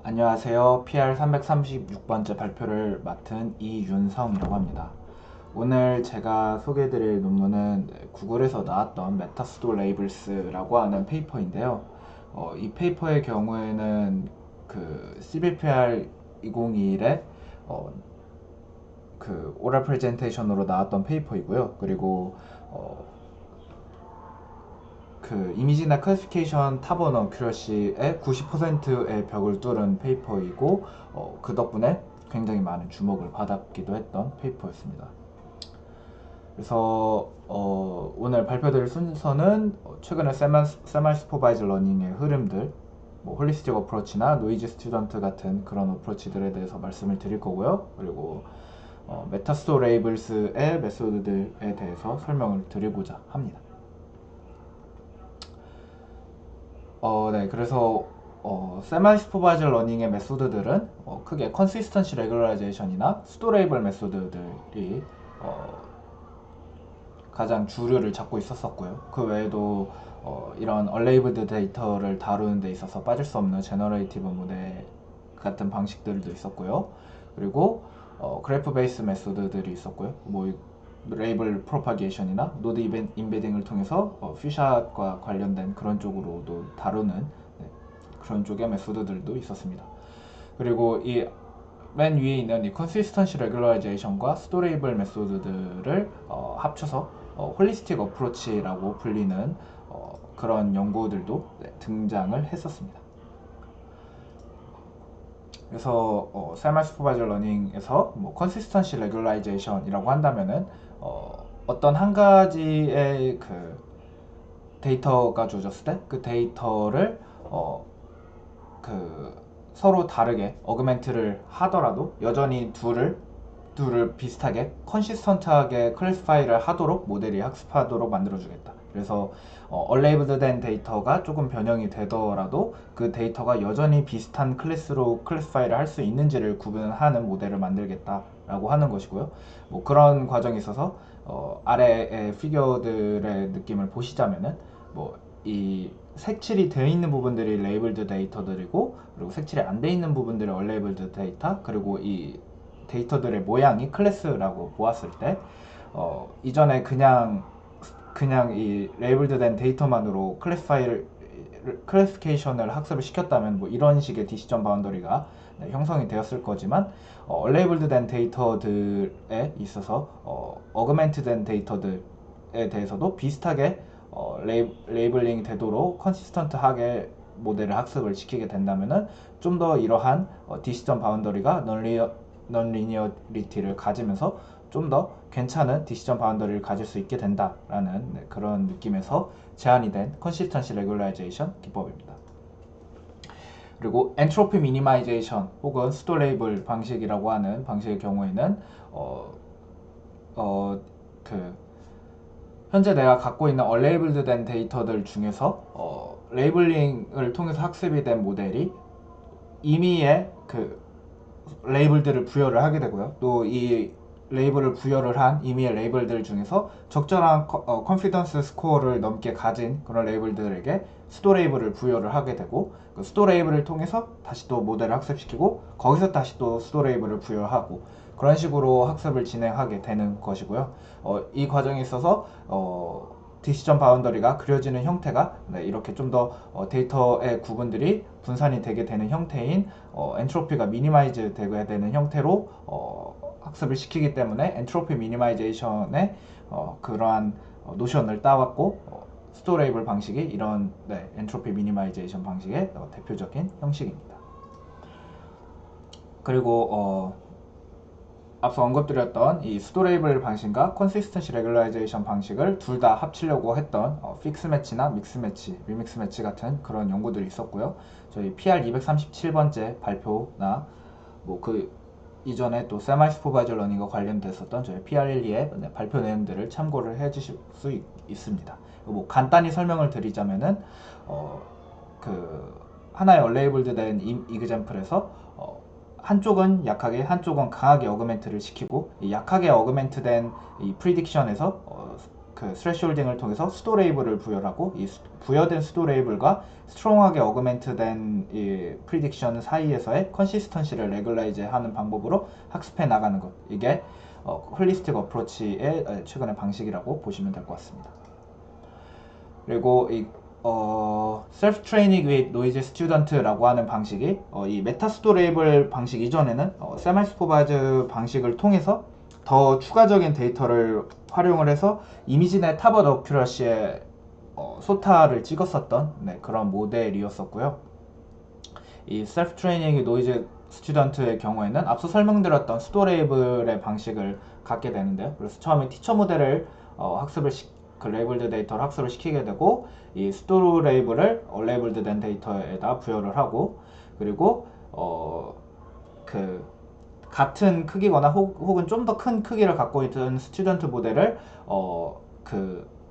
안녕하세요. PR 336번째 발표를 맡은 이윤성이라고 합니다. 오늘 제가 소개해드릴 논문은 구글에서 나왔던 메타스토 레이블스라고 하는 페이퍼인데요. 이 페이퍼의 경우에는 그 CBPR 2021에 그 오럴 프레젠테이션으로 나왔던 페이퍼이고요. 그리고 그 이미지나 클래시피케이션 탑원 어큐러시의 90%의 벽을 뚫은 페이퍼이고 그 덕분에 굉장히 많은 주목을 받았기도 했던 페이퍼였습니다. 그래서 오늘 발표드릴 순서는 최근에 세마 슈퍼바이즈 러닝의 흐름들, 뭐 홀리스틱 어프로치나 노이즈 스튜던트 같은 그런 어프로치들에 대해서 말씀을 드릴 거고요. 그리고 메타스토 레이블스의 메소드들에 대해서 설명을 드리고자 합니다. 네. 그래서 세마이 슈퍼바이저 러닝의 메소드들은 크게 컨시스턴시 레귤라이제이션이나 수도 레이블 메소드들이 가장 주류를 잡고 있었었고요. 그 외에도 이런 얼레이블드 데이터를 다루는 데 있어서 빠질 수 없는 제너레이티브 모델 같은 방식들도 있었고요. 그리고 그래프 베이스 메소드들이 있었고요. 뭐 레이블 프로파게이션이나 노드 인베딩을 통해서 퓨샷과 관련된 그런 쪽으로도 다루는 그런 쪽의 메소드들도 있었습니다. 그리고 이 맨 위에 있는 이 컨시스턴시 레귤라이제이션과 스토레이블 메소드들을 합쳐서 홀리스틱 어프로치라고 불리는 그런 연구들도 등장을 했었습니다. 그래서 세마 슈퍼바이저 러닝에서 뭐 컨시스턴시 레귤라이제이션이라고 한다면은 어떤 한 가지의 그 데이터가 주어졌을 때 그 데이터를 그 서로 다르게 어그멘트를 하더라도 여전히 둘을 비슷하게 컨시스턴트하게 클래시파이를 하도록 모델이 학습하도록 만들어주겠다. 그래서 얼레이블드 된 데이터가 조금 변형이 되더라도 그 데이터가 여전히 비슷한 클래스로 클래시파이를 할 수 있는지를 구분하는 모델을 만들겠다라고 하는 것이고요. 뭐 그런 과정에 있어서 아래의 피겨들의 느낌을 보시자면은 뭐 이 색칠이 되어 있는 부분들이 레이블드 데이터들이고, 그리고 색칠이 안 되어 있는 부분들이 얼레이블드 데이터, 그리고 이 데이터들의 모양이 클래스라고 보았을 때 이전에 그냥 이 레이블드된 데이터만으로 클래시피케이션을 학습을 시켰다면 뭐 이런 식의 디시전 바운더리가 형성이 되었을 거지만 얼레이블드된 데이터들에 있어서 어그멘트된 데이터들에 대해서도 비슷하게 레이블링이 되도록 컨시스턴트하게 모델을 학습을 시키게 된다면은 좀 더 이러한 디시전 바운더리가 넌리니어리티를 가지면서 좀 더 괜찮은 디시전 바운더리를 가질 수 있게 된다라는 그런 느낌에서 제안이 된 컨시스턴시 레귤라이제이션 기법입니다. 그리고 엔트로피 미니마이제이션 혹은 수도 레이블 방식이라고 하는 방식의 경우에는 그 현재 내가 갖고 있는 얼레이블드 된 데이터들 중에서 레이블링을 통해서 학습이 된 모델이 임의의 그 레이블들을 부여를 하게 되고요. 또 이 레이블을 부여를 한 임의의 레이블들 중에서 적절한 컨피던스 스코어를 넘게 가진 그런 레이블들에게 수도 레이블을 부여를 하게 되고, 그 수도 레이블을 통해서 다시 또 모델을 학습시키고 거기서 다시 또 수도 레이블을 부여하고 그런 식으로 학습을 진행하게 되는 것이고요. 이 과정에 있어서 디시전 바운더리가 그려지는 형태가 이렇게 좀 더 데이터의 구분들이 분산이 되게 되는 형태인 엔트로피가 미니마이즈 되게 되는 형태로 학습을 시키기 때문에 엔트로피 미니마이제이션의 그러한 노션을 따왔고, 스토 레이블 방식이 이런 엔트로피 미니마이제이션 방식의 대표적인 형식입니다. 그리고 앞서 언급드렸던 이 수도 레이블 방식과 컨시스턴시 레귤라이제이션 방식을 둘 다 합치려고 했던 픽스 매치나 믹스 매치, 리믹스 매치 같은 그런 연구들이 있었고요. 저희 PR 237번째 발표나 뭐 그 이전에 또 세마이 슈퍼바이저 러닝과 관련됐었던 저희 PR12의 발표 내용들을 참고를 해주실 수 있습니다. 뭐 간단히 설명을 드리자면은 그 하나의 얼레이블드 된 이그젬플에서 한쪽은 약하게 한쪽은 강하게 어그멘트를 시키고, 이 약하게 어그멘트된 이 프리딕션에서 그 스레시홀딩을 통해서 수도 레이블을 부여하고 이 부여된 수도 레이블과 스트롱하게 어그멘트된 이 프리딕션 사이에서의 컨시스턴시를 레귤라이즈 하는 방법으로 학습해 나가는 것, 이게 홀리스틱 어프로치의 최근의 방식이라고 보시면 될 것 같습니다. 그리고 이 셀프 트레이닝 with 노이즈 스튜던트라고 하는 방식이 이 메타 수도 레이블 방식 이전에는 세마이 슈퍼바이즈 방식을 통해서 더 추가적인 데이터를 활용을 해서 이미지넷 타벗 어큐러시의 소타를 찍었었던 그런 모델이었었고요. 이 셀프 트레이닝 노이즈 스튜던트의 경우에는 앞서 설명드렸던 수도 레이블의 방식을 갖게 되는데요. 그래서 처음에 티처 모델을 그 레이블드 데이터를 학습을 시키게 되고 이 수도 레이블을 레이블드 된 데이터에다 부여를 하고, 그리고 그 같은 크기거나 혹은 좀 더 큰 크기를 갖고 있던 스튜던트 모델을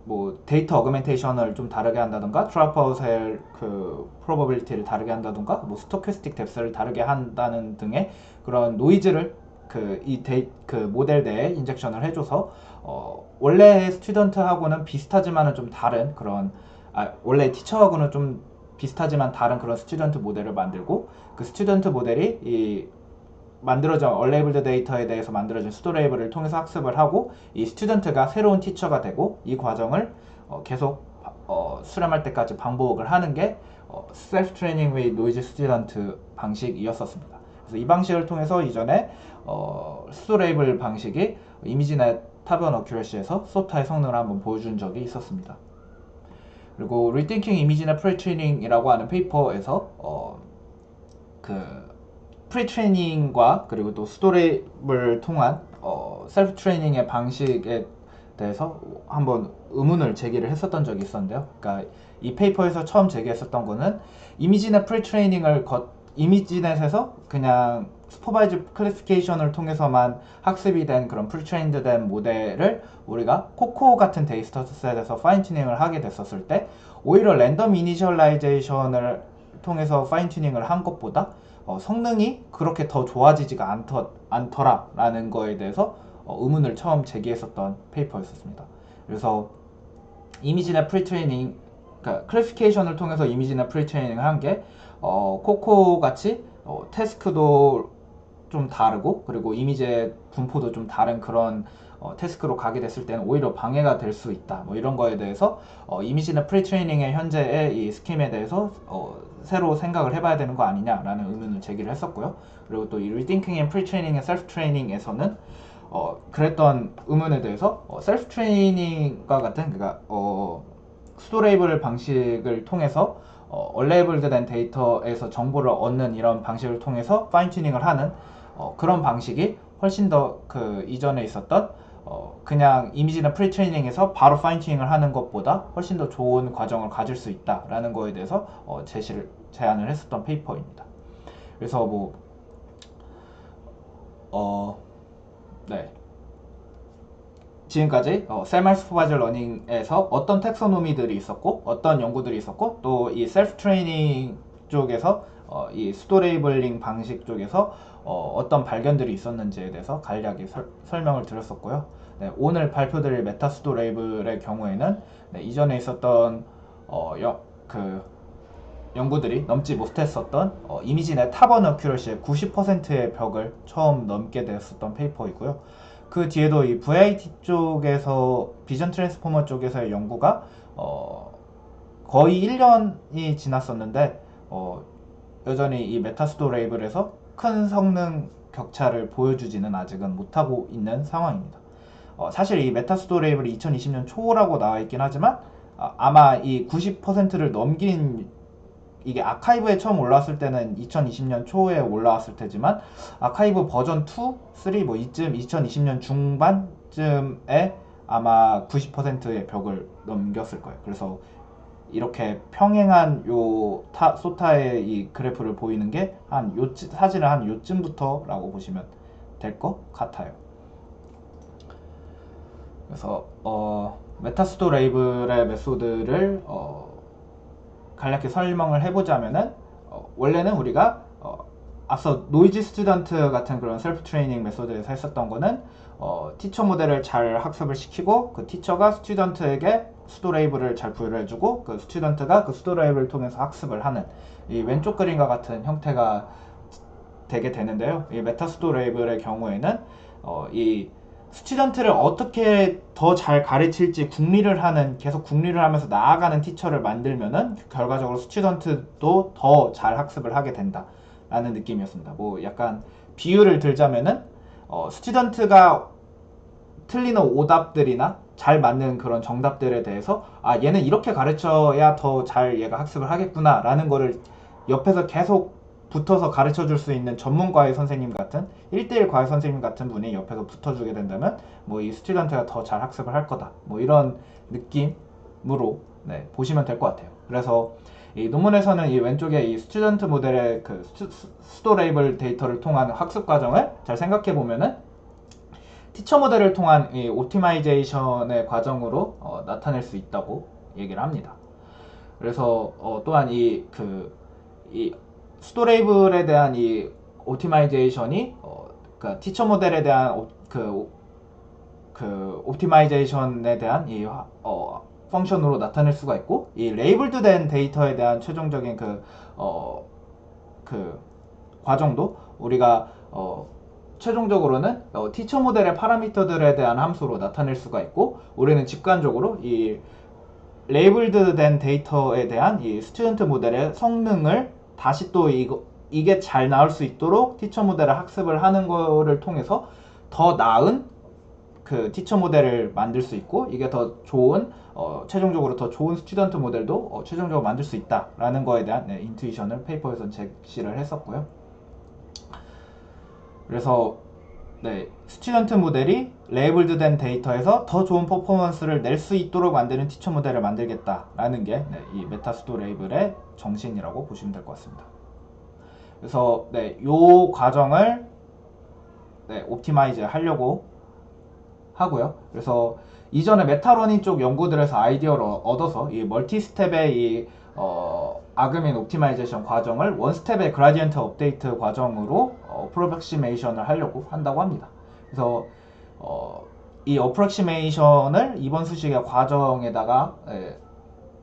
뭐 데이터 어그멘테이션을 좀 다르게 한다던가 드롭아웃의 그 프로버빌리티를 다르게 한다던가 뭐 스토캐스틱 뎁스를 다르게 한다는 등의 그런 노이즈를 그 모델 내에 인젝션을 해줘서 원래 스튜던트하고는 비슷하지만은 좀 다른 그런 원래 티처하고는 좀 비슷하지만 다른 그런 스튜던트 모델을 만들고, 그 스튜던트 모델이 이 만들어진 얼레이블드 데이터에 대해서 만들어진 수도 레이블을 통해서 학습을 하고 이 스튜던트가 새로운 티처가 되고 이 과정을 계속 수렴할 때까지 반복을 하는 게 셀프 트레이닝 위 노이즈 스튜던트 방식이었었습니다. 그래서 이 방식을 통해서 이전에 수도 레이블 방식이 이미지넷 타변 어큐러시에서 소타의 성능을 한번 보여준 적이 있었습니다. 그리고 Rethinking Imagenet Pre-training이라고 하는 페이퍼에서 그 프리트레이닝과 그리고 또 수도 레이블을 통한 셀프 트레이닝의 방식에 대해서 한번 의문을 제기를 했었던 적이 있었는데요. 그러니까 이 페이퍼에서 처음 제기했었던 거는 이미지넷 프리트레이닝을 이미지넷에서 그냥 슈퍼바이즈 클래시피케이션을 통해서만 학습이 된 그런 프리트레인드 된 모델을 우리가 코코 같은 데이터셋에서 파인 튜닝을 하게 됐었을 때 오히려 랜덤 이니셜라이제이션을 통해서 파인 튜닝을 한 것보다 성능이 그렇게 더 좋아지지가 않더라라는 거에 대해서 의문을 처음 제기했었던 페이퍼였습니다. 그래서 이미지넷 프리트레이닝, 그러니까 클래시피케이션을 통해서 이미지넷 프리트레이닝을 한 게 코코 같이 태스크도 좀 다르고 그리고 이미지의 분포도 좀 다른 그런 태스크로 가게 됐을 때는 오히려 방해가 될 수 있다. 뭐 이런 거에 대해서 이미지넷 프리트레이닝의 현재의 이 스킴에 대해서 새로 생각을 해봐야 되는 거 아니냐라는 의문을 제기를 했었고요. 그리고 또 이 Rethinking and Pre-training의 Self Training에서는 그랬던 의문에 대해서 셀프 트레이닝과 같은 그러니까 수도 레이블 방식을 통해서 얼레이블드 된 데이터에서 정보를 얻는 이런 방식을 통해서 파인 튜닝을 하는 그런 방식이 훨씬 더 그 이전에 있었던 그냥 이미지나 프리트레이닝에서 바로 파인 튜닝을 하는 것보다 훨씬 더 좋은 과정을 가질 수 있다라는 거에 대해서 제안을 했었던 페이퍼입니다. 그래서 뭐 네. 지금까지 세마이 슈퍼바이저 러닝에서 어떤 텍소노미들이 있었고 어떤 연구들이 있었고 또 이 셀프 트레이닝 쪽에서 이 수도 레이블링 방식 쪽에서 어떤 발견들이 있었는지에 대해서 간략히 설명을 드렸었고요. 네, 오늘 발표드릴 메타 수도 레이블의 경우에는 이전에 있었던 연구들이 넘지 못했었던 이미지넷 타번 어큐러시의 90%의 벽을 처음 넘게 되었었던 페이퍼이고요. 그 뒤에도 이 VIT 쪽에서 비전 트랜스포머 쪽에서의 연구가 거의 1년이 지났었는데 여전히 이 메타수도 레이블에서 큰 성능 격차를 보여주지는 아직은 못하고 있는 상황입니다. 사실 이 메타수도 레이블이 2020년 초라고 나와 있긴 하지만 아마 이 90%를 넘긴 이게 아카이브에 처음 올라왔을 때는 2020년 초에 올라왔을 테지만 아카이브 버전 2, 3 뭐 이쯤 2020년 중반쯤에 아마 90%의 벽을 넘겼을 거예요. 그래서 이렇게 평행한 소타의 이 그래프를 보이는 게 사진을 한 요쯤부터라고 보시면 될 것 같아요. 그래서 메타수도 레이블의 메소드를 간략히 설명을 해보자면은 원래는 우리가 앞서 노이지 스튜던트 같은 그런 셀프 트레이닝 메소드에서 했었던 거는 티처 모델을 잘 학습을 시키고 그 티처가 스튜던트에게 수도 레이블을 잘 부여를 해주고 그 스튜던트가 그 수도 레이블을 통해서 학습을 하는 이 왼쪽 그림과 같은 형태가 되게 되는데요. 이 메타 수도 레이블의 경우에는 이 스튜던트를 어떻게 더 잘 가르칠지 궁리를 하는, 계속 궁리를 하면서 나아가는 티처를 만들면은 결과적으로 스튜던트도 더 잘 학습을 하게 된다 라는 느낌이었습니다. 뭐 약간 비유를 들자면은 스튜던트가 틀리는 오답들이나 잘 맞는 그런 정답들에 대해서 아 얘는 이렇게 가르쳐야 더 잘 얘가 학습을 하겠구나 라는 거를 옆에서 계속 붙어서 가르쳐 줄 수 있는 전문 과외 선생님 같은 1대1 과외 선생님 같은 분이 옆에서 붙어주게 된다면 뭐 이 스튜던트가 더 잘 학습을 할 거다 뭐 이런 느낌으로 네, 보시면 될 것 같아요. 그래서 이 논문에서는 이 왼쪽에 이 스튜던트 모델의 그 수도 레이블 데이터를 통한 학습 과정을 잘 생각해 보면은 티처 모델을 통한 이 옵티마이제이션의 과정으로 나타낼 수 있다고 얘기를 합니다. 그래서 또한 이 수도 레이블에 대한 이 옵티마이제이션이 그러니까 티처 모델에 대한 그 옵티마이제이션에 대한 이 펑션으로 나타낼 수가 있고 이 레이블드 된 데이터에 대한 최종적인 그 과정도 우리가 최종적으로는 티처 모델의 파라미터들에 대한 함수로 나타낼 수가 있고 우리는 직관적으로 이 레이블드 된 데이터에 대한 이 스튜던트 모델의 성능을 다시 또 이게 잘 나올 수 있도록 티처 모델을 학습을 하는 거를 통해서 더 나은 그 티처 모델을 만들 수 있고 이게 더 좋은 최종적으로 더 좋은 스튜던트 모델도 최종적으로 만들 수 있다라는 거에 대한 인투이션을 페이퍼에서 제시를 했었고요. 그래서 스튜던트 모델이 레이블드 된 데이터에서 더 좋은 퍼포먼스를 낼 수 있도록 만드는 티처 모델을 만들겠다라는 게 이 메타수도 레이블의 정신이라고 보시면 될 것 같습니다. 그래서 이 과정을 옵티마이즈 하려고 하고요. 그래서 이전에 메타러닝 쪽 연구들에서 아이디어를 얻어서 이 멀티 스텝의 이 아그민 옵티마이제이션 과정을 원 스텝의 그라디언트 업데이트 과정으로 어프로렉시메이션을 하려고 한다고 합니다. 그래서 이 어프로렉시메이션을 2번 수식의 과정에다가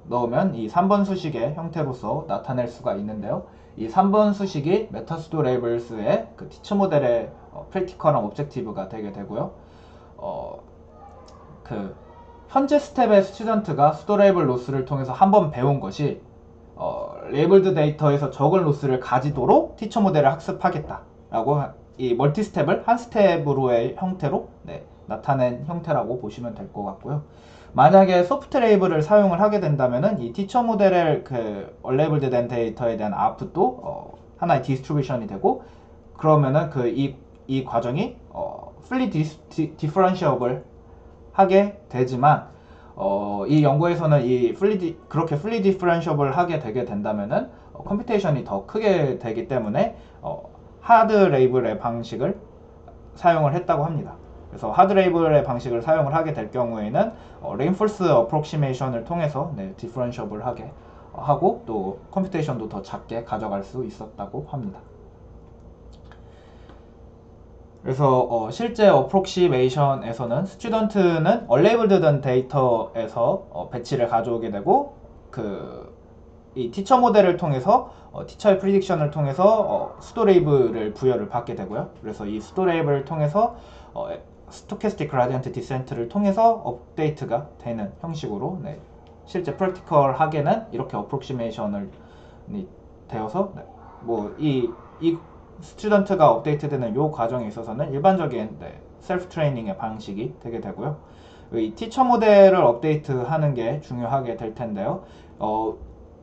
넣으면 이 3번 수식의 형태로서 나타낼 수가 있는데요. 이 3번 수식이 메타수도 레이블스의 그 티처 모델의 프랙티컬한 오브젝티브가 되게 되고요. 그 현재 스텝의 스튜던트가 수도 레이블 로스를 통해서 한번 배운 것이 레이블드 데이터에서 적은 로스를 가지도록 티처 모델을 학습하겠다라고 이 멀티 스텝을 한 스텝으로의 형태로 나타낸 형태라고 보시면 될 것 같고요. 만약에 소프트 레이블을 사용을 하게 된다면은 이 티처 모델의 그 얼레이블드 된 데이터에 대한 아웃풋도 하나의 디스트리뷰션이 되고 그러면은 이 과정이 fully differentiable 하게 되지만 이 연구에서는 그렇게 fully differentiable 하게 되게 된다면은 컴퓨테이션이 더 크게 되기 때문에 하드 레이블의 방식을 사용을 했다고 합니다. 그래서 하드 레이블의 방식을 사용을 하게 될 경우에는 reinforce approximation을 통해서 differentiable 하게 하고 또 컴퓨테이션도 더 작게 가져갈 수 있었다고 합니다. 그래서 실제 어프록시메이션에서는 스튜던트는 얼레이블드 된 데이터에서 배치를 가져오게 되고 이 티처 모델을 통해서 티처의 프리딕션을 통해서 수도 레이블을 부여를 받게 되고요. 그래서 이 수도 레이블을 통해서 스토캐스틱 그라디언트 디센트를 통해서 업데이트가 되는 형식으로 실제 프랙티컬하게는 이렇게 어프록시메이션을 되어서 뭐 이 스튜던트가 업데이트되는 이 과정에 있어서는 일반적인 셀프 트레이닝의 방식이 되게 되고요. 이 티처 모델을 업데이트하는 게 중요하게 될 텐데요.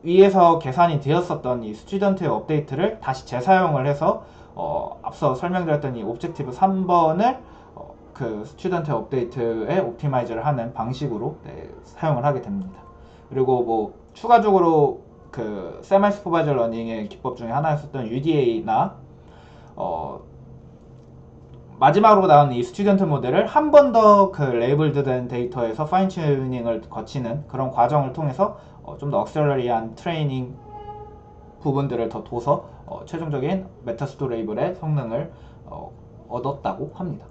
위에서 계산이 되었었던 이 스튜던트의 업데이트를 다시 재사용을 해서 앞서 설명드렸던 이 오브젝티브 3번을 그 스튜던트 업데이트에 옵티마이즈를 하는 방식으로 사용을 하게 됩니다. 그리고 뭐 추가적으로 그 세마이 슈퍼바이저 러닝의 기법 중에 하나였었던 UDA나 마지막으로 나온 이 스튜던트 모델을 한 번 더 그 레이블드 된 데이터에서 파인 튜닝을 거치는 그런 과정을 통해서 좀 더 억셀러리한 트레이닝 부분들을 더 둬서 최종적인 메타수도 레이블의 성능을 얻었다고 합니다.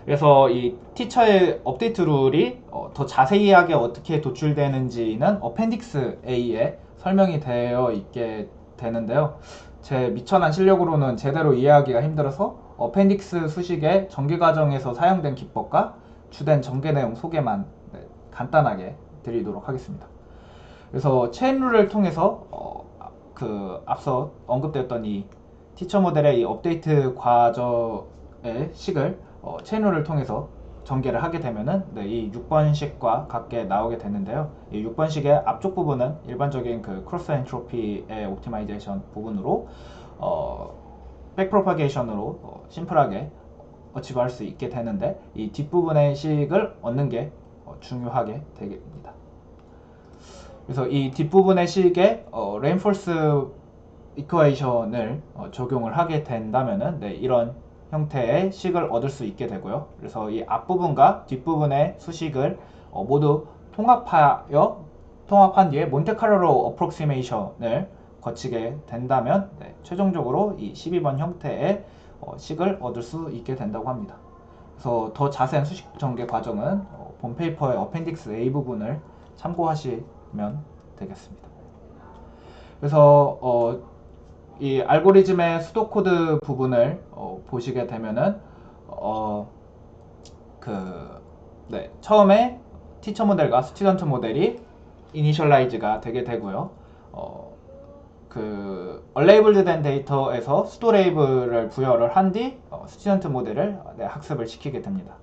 그래서 이 티처의 업데이트 룰이 더 자세하게 어떻게 도출되는지는 어펜딕스 A에 설명이 되어 있게 되는데요. 제 미천한 실력으로는 제대로 이해하기가 힘들어서 어펜딕스 수식의 전개 과정에서 사용된 기법과 주된 전개 내용 소개만 간단하게 드리도록 하겠습니다. 그래서 체인 룰을 통해서 앞서 언급되었던 이 티처 모델의 이 업데이트 과정의 식을 체인 룰을 통해서 전개를 하게 되면은 이 6번식과 같게 나오게 되는데요. 이 6번식의 앞쪽 부분은 일반적인 그 크로스 엔트로피의 옵티마이제이션 부분으로 백프로파게이션으로 심플하게 어치브할 수 있게 되는데, 이 뒷부분의 식을 얻는 게 중요하게 됩니다. 그래서 이 뒷부분의 식에 레인포스 이퀘이션을 적용을 하게 된다면은 이런 형태의 식을 얻을 수 있게 되고요. 그래서 이 앞부분과 뒷부분의 수식을 모두 통합한 뒤에 몬테카를로 어프록시메이션을 거치게 된다면 최종적으로 이 12번 형태의 식을 얻을 수 있게 된다고 합니다. 그래서 더 자세한 수식 전개 과정은 본 페이퍼의 어펜딕스 A 부분을 참고하시면 되겠습니다. 그래서 이 알고리즘의 수도코드 부분을 보시게 되면은 처음에 티처 모델과 스튜던트 모델이 이니셜라이즈가 되게 되고요. 얼레이블드 된 데이터에서 수도 레이블을 부여를 한 뒤 스튜던트 모델을 학습을 시키게 됩니다.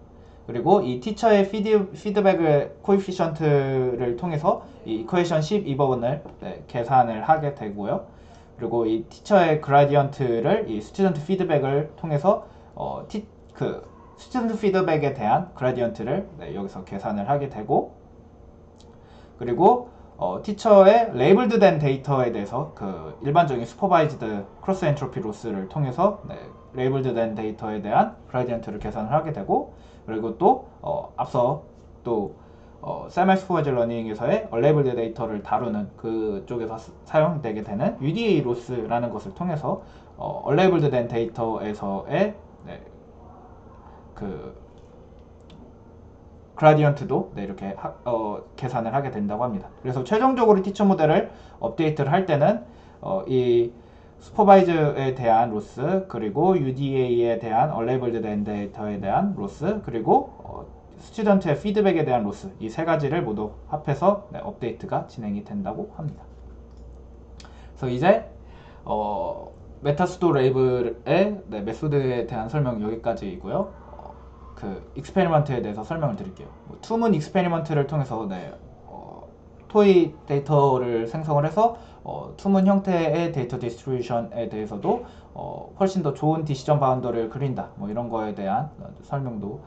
그리고 이 티처의 피드백의 코에피션트를 통해서 이 이퀘이션 12번을 계산을 하게 되고요. 그리고 이 티처의 그라디언트를 이 스튜던트 피드백을 통해서 스튜던트 피드백에 대한 그라디언트를 여기서 계산을 하게 되고, 그리고 티처의 레이블드 된 데이터에 대해서 일반적인 슈퍼바이즈드 크로스 엔트로피 로스를 통해서 레이블드 된 데이터에 대한 그라디언트를 계산을 하게 되고, 그리고 또 앞서 또 세미 슈퍼바이즈 러닝에서의 얼레이블드 데이터를 다루는 그쪽에서 사용되게 되는 UDA 로스라는 것을 통해서 얼레이블드 된 데이터에서의 그라디언트도 이렇게 계산을 하게 된다고 합니다. 그래서 최종적으로 티처 모델을 업데이트를 할 때는 이 슈퍼바이즈에 대한 로스, 그리고 UDA에 대한 얼레이블드 된 데이터에 대한 로스, 그리고 스튜던트의 피드백에 대한 로스, 이 세 가지를 모두 합해서 업데이트가 진행이 된다고 합니다. 그래서 이제 메타수도 레이블의 메소드에 대한 설명 여기까지이고요. 익스페리먼트에 대해서 설명을 드릴게요. 투문 익스페리먼트를 통해서 토이 데이터를 생성을 해서 투문 형태의 데이터 디스트리뷰션에 대해서도 훨씬 더 좋은 디시전 바운더를 그린다, 이런 거에 대한 설명도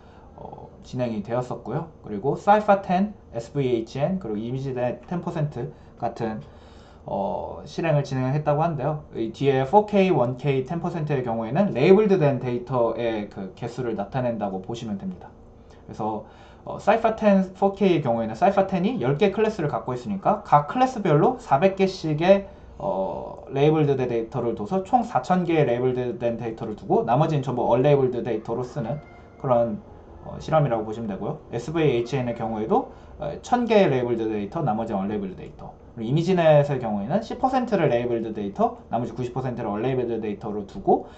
진행이 되었었고요. 그리고 사이파10, SVHN, 그리고 이미지넷 10% 같은 실행을 진행했다고 하는데요. 이 뒤에 4K, 1K, 10%의 경우에는 레이블드 된 데이터의 개수를 나타낸다고 보시면 됩니다. 그래서 사이파10 4K의 경우에는 사이파10이 10개 클래스를 갖고 있으니까 각 클래스별로 400개씩의 레이블드 된 데이터를 둬서 총 4000개의 레이블드 된 데이터를 두고 나머지는 전부 얼레이블드 데이터로 쓰는 그런 실험이라고 보시면 되고요. SVHN의 경우에도 1000개의 레이블드 데이터, 나머지는 얼레이블드 데이터. 그리고 이미지넷의 경우에는 10%를 레이블드 데이터, 나머지 90%를 얼레이블드 데이터로 두고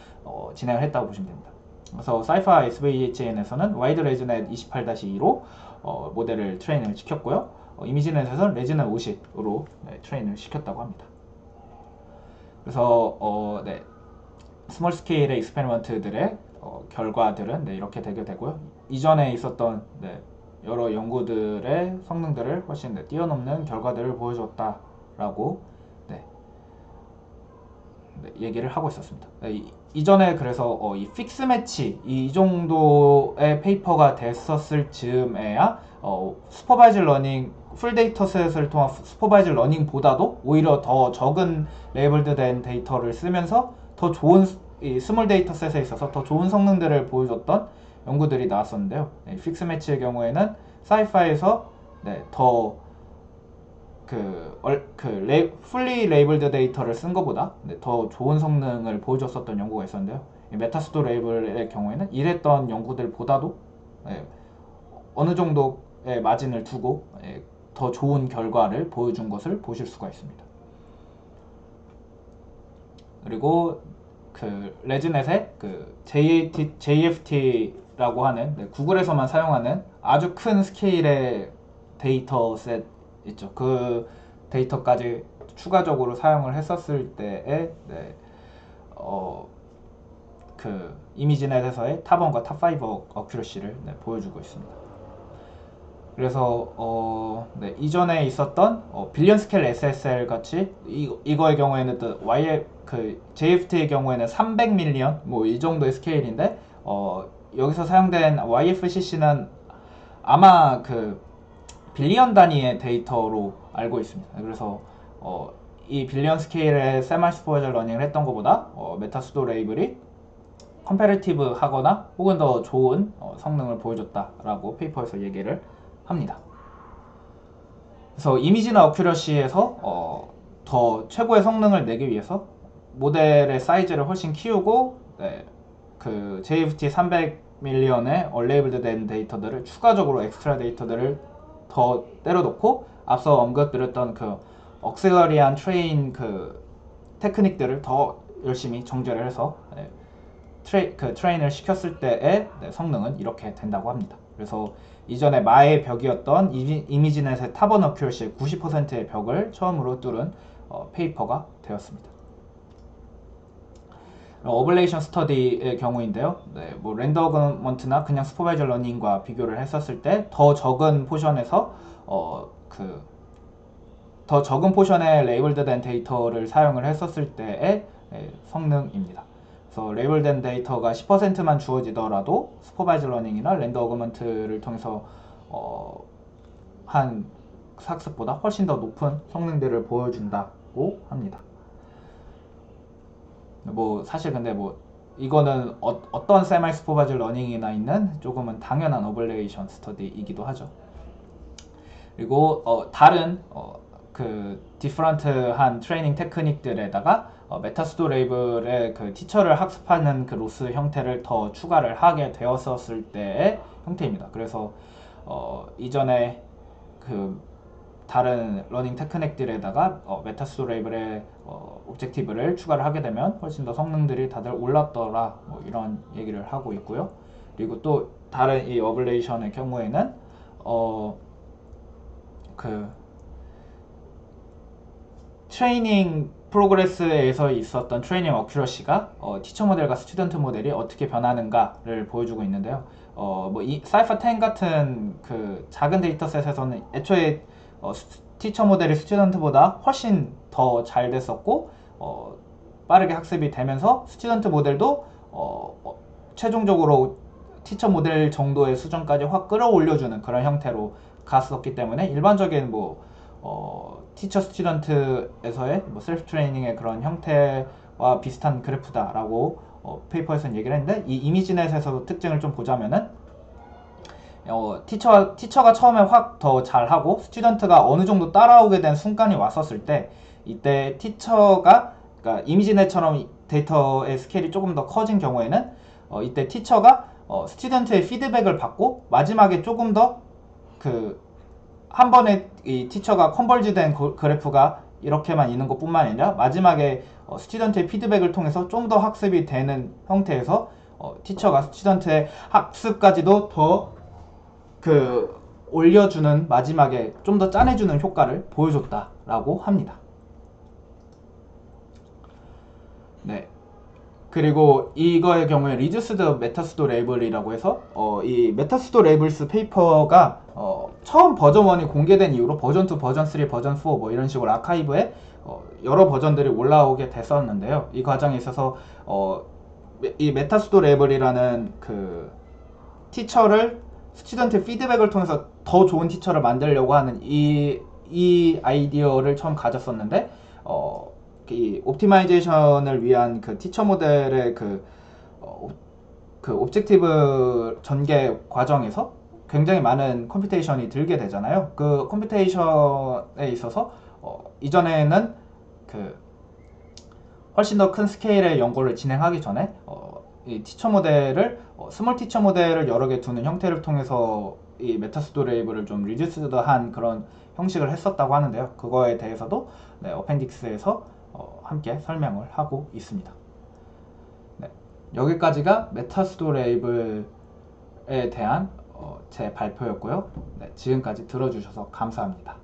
진행을 했다고 보시면 됩니다. 그래서 사이파 SVHN에서는 와이드 레즈넷 28-2로 모델을 트레이닝을 시켰고요. 이미지넷에서는 레즈넷 50으로 트레이닝을 시켰다고 합니다. 그래서 스몰 스케일의 익스페리먼트들의 결과들은 이렇게 되게 되고요. 이전에 있었던 여러 연구들의 성능들을 훨씬 뛰어넘는 결과들을 보여줬다라고 얘기를 하고 있었습니다. 이전에 그래서 이 픽스 매치 이 정도의 페이퍼가 됐었을 즈음에야 슈퍼바이즈 러닝 풀 데이터셋을 통한 슈퍼바이즈 러닝보다도 오히려 더 적은 레이블드 된 데이터를 쓰면서 더 좋은 이 스몰 데이터셋에 있어서 더 좋은 성능들을 보여줬던 연구들이 나왔었는데요. 픽스 매치의 경우에는 사이파에서 더 풀리 레이블드 데이터를 쓴 것보다 더 좋은 성능을 보여줬었던 연구가 있었는데요. 메타수도 레이블의 경우에는 이랬던 연구들보다도 어느 정도의 마진을 두고 더 좋은 결과를 보여준 것을 보실 수가 있습니다. 그리고 레즈넷의 JFT라고 하는 구글에서만 사용하는 아주 큰 스케일의 데이터셋 있죠. 그 데이터까지 추가적으로 사용을 했었을 때에 이미지넷에서의 탑1과 탑5 어큐러시를 보여주고 있습니다. 그래서 이전에 있었던 빌리언 스케일 SSL 같이 이거의 경우에는 또 JFT의 경우에는 300밀리언 이 정도의 스케일인데 여기서 사용된 YFCC는 아마 빌리언 단위의 데이터로 알고 있습니다. 그래서 이 빌리언 스케일의 세미 슈퍼바이저 러닝을 했던 것보다 메타수도 레이블이 컴패리티브 하거나 혹은 더 좋은 성능을 보여줬다라고 페이퍼에서 얘기를 합니다. 그래서 이미지나 어큐러시에서 더 최고의 성능을 내기 위해서 모델의 사이즈를 훨씬 키우고 JFT 300밀리언의 얼레이블드 된 데이터들을 추가적으로 엑스트라 데이터들을 더 때려놓고 앞서 언급드렸던 억실러리한 트레인 테크닉들을 더 열심히 정제를 해서 트레인을 시켰을 때의 성능은 이렇게 된다고 합니다. 그래서 이전에 마의 벽이었던 이미지넷의 탑1 어큐러시의 90%의 벽을 처음으로 뚫은 페이퍼가 되었습니다. 어블레이션 스터디의 경우인데요. 랜더 어그먼트나 그냥 슈퍼바이저 러닝과 비교를 했었을 때 더 적은 포션에서 더 적은 포션의 레이블드된 데이터를 사용을 했었을 때의 성능입니다. 그래서 레이블된 데이터가 10%만 주어지더라도 슈퍼바이저 러닝이나 랜더 어그먼트를 통해서 한 학습보다 훨씬 더 높은 성능들을 보여준다고 합니다. 사실 근데 이거는 어떤 세미 슈퍼바이저 러닝이나 있는 조금은 당연한 어블레이션 스터디이기도 하죠. 그리고 다른 디퍼런트한 트레이닝 테크닉들에다가 메타수도 레이블의 티처를 학습하는 로스 형태를 더 추가를 하게 되었었을 때의 형태입니다. 그래서 이전에 다른 러닝 테크닉들에다가 메타수도 레이블의 옵젝티브를 추가를 하게 되면 훨씬 더 성능들이 다들 올랐더라 이런 얘기를 하고 있고요. 그리고 또 다른 이 어블레이션의 경우에는 트레이닝 프로그레스에서 있었던 트레이닝 어큐러시가 티처 모델과 스튜던트 모델이 어떻게 변하는가를 보여주고 있는데요. 이 사이퍼10 같은 작은 데이터셋에서는 애초에 티처 모델이 스튜던트보다 훨씬 더 잘 됐었고 빠르게 학습이 되면서 스튜던트 모델도 최종적으로 티처 모델 정도의 수준까지 확 끌어올려주는 그런 형태로 갔었기 때문에 일반적인 티처 스튜던트에서의 셀프 트레이닝의 그런 형태와 비슷한 그래프다라고 페이퍼에서는 얘기를 했는데 이 이미지넷에서도 특징을 좀 보자면은 티처가 처음에 확 더 잘하고 스튜던트가 어느 정도 따라오게 된 순간이 왔었을 때 이때 티처가 그러니까 이미지넷처럼 데이터의 스케일이 조금 더 커진 경우에는 이때 티처가 스튜던트의 피드백을 받고 마지막에 조금 더 한 번에 이 티처가 컨버지된 그래프가 이렇게만 있는 것 뿐만 아니라 마지막에 스튜던트의 피드백을 통해서 좀 더 학습이 되는 형태에서 티처가 스튜던트의 학습까지도 더 올려주는 마지막에 좀 더 짜내주는 효과를 보여줬다라고 합니다. 네. 그리고 이거의 경우에 리듀스드 메타수도 레이블이라고 해서 이 메타수도 레이블스 페이퍼가 처음 버전 1이 공개된 이후로 버전 2, 버전 3, 버전 4 이런 식으로 아카이브에 여러 버전들이 올라오게 됐었는데요. 이 과정에 있어서 이 메타수도 레이블이라는 티처를 스튜던트 피드백을 통해서 더 좋은 티처를 만들려고 하는 이 아이디어를 처음 가졌었는데 이 옵티마이제이션을 위한 티처 모델의 옵젝티브 전개 과정에서 굉장히 많은 컴퓨테이션이 들게 되잖아요. 그 컴퓨테이션에 있어서 이전에는 그 훨씬 더 큰 스케일의 연구를 진행하기 전에 이 티처 모델을 스몰 티처 모델을 여러 개 두는 형태를 통해서 이 메타스토레이블을 좀 리듀스드한 그런 형식을 했었다고 하는데요. 그거에 대해서도 네, 어펜딕스에서 함께 설명을 하고 있습니다. 네, 여기까지가 메타스토레이블에 대한 제 발표였고요. 네, 지금까지 들어주셔서 감사합니다.